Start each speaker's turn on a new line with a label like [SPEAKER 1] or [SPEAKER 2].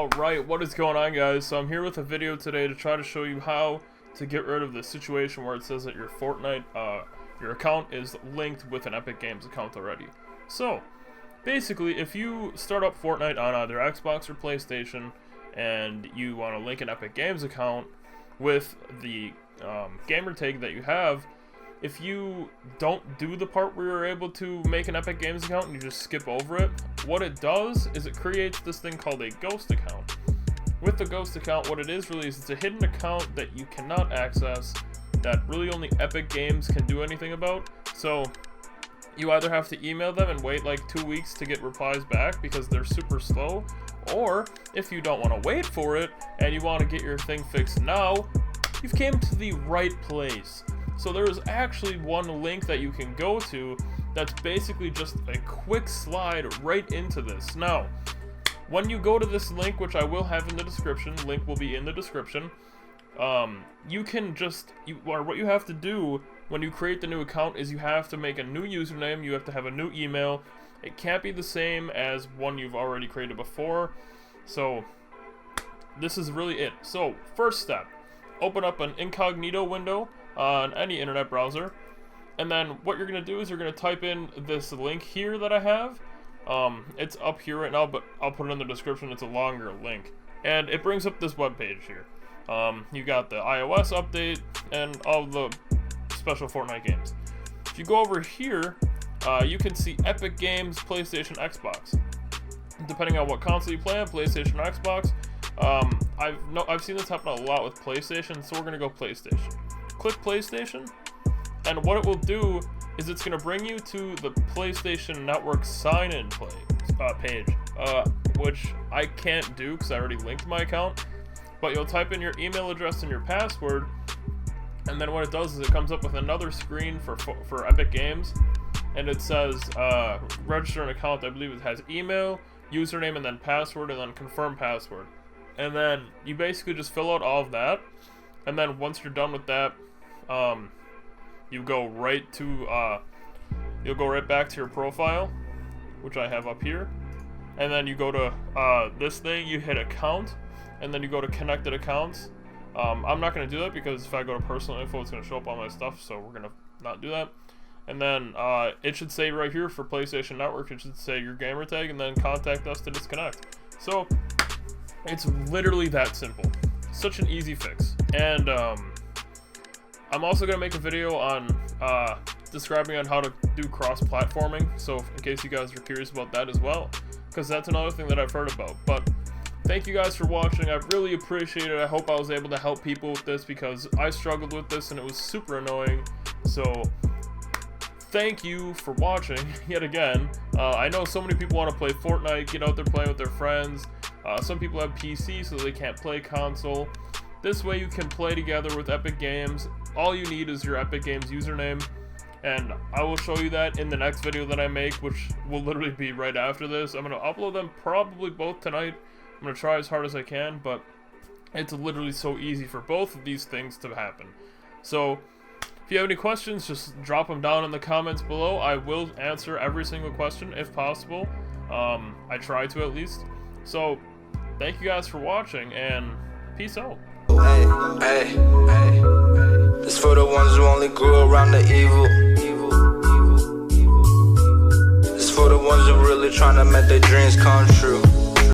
[SPEAKER 1] Alright, what is going on, guys? So I'm here with a video today to try to show you how to get rid of the situation where it says that your Fortnite, your account is linked with an Epic Games account already. So, basically, if you start up Fortnite on either Xbox or PlayStation, and you want to link an Epic Games account with the gamer tag that you have, if you don't do the part where you're able to make an Epic Games account and you just skip over it, what it does is it creates this thing called a ghost account. With the ghost account, what it is really is it's a hidden account that you cannot access, that really only Epic Games can do anything about. So you either have to email them and wait like 2 weeks to get replies back because they're super slow, or if you don't want to wait for it and you want to get your thing fixed now, you've came to the right place. So there is actually one link that you can go to that's basically just a quick slide right into this. Now, when you go to this link, which I will have in the description, link will be in the description, you can just, what you have to do when you create the new account is you have to make a new username, you have to have a new email. It can't be the same as one you've already created before. So this is really it. So first step, open up an incognito window on any internet browser, and then what you're going to do is you're going to type in this link here that I have. It's up here right now, but I'll put it in the description. It's a longer link, and it brings up this web page here. You got the iOS update and all the special Fortnite games. If you go over here, you can see Epic Games, PlayStation, Xbox. Depending on what console you play on, PlayStation or Xbox. I've seen this happen a lot with PlayStation, so we're gonna go PlayStation. Click PlayStation, and what it will do is it's gonna bring you to the PlayStation Network sign-in page, which I can't do because I already linked my account. But you'll type in your email address and your password, and then what it does is it comes up with another screen for Epic Games, and it says register an account. I believe it has email, username, and then password, and then confirm password. And then you basically just fill out all of that, and then once you're done with that, you go right to you'll go right back to your profile, which I have up here, and then you go to this thing, you hit account, and then you go to connected accounts. I'm not going to do that because if I go to personal info, it's going to show up all my stuff, so we're going to not do that. And then it should say right here for PlayStation Network, it should say your gamer tag, and then contact us to disconnect. So it's literally that simple. Such an easy fix. And I'm also going to make a video on describing on how to do cross-platforming, so in case you guys are curious about that as well, because that's another thing that I've heard about. But thank you guys for watching. I really appreciate it. I hope I was able to help people with this because I struggled with this and it was super annoying. So thank you for watching yet again. I know so many people want to play Fortnite, get out there playing with their friends. Some people have PC so they can't play console. This way you can play together with Epic Games. All you need is your Epic Games username, and I will show you that in the next video that I make, which will literally be right after this. I'm going to upload them probably both tonight. I'm going to try as hard as I can, but it's literally so easy for both of these things to happen. So if you have any questions, just drop them down in the comments below. I will answer every single question if possible. I try to at least. So thank you guys for watching, and peace out.
[SPEAKER 2] Hey, hey, hey. This for the ones who only grew around the evil. This for the ones who really trying to make their dreams come true.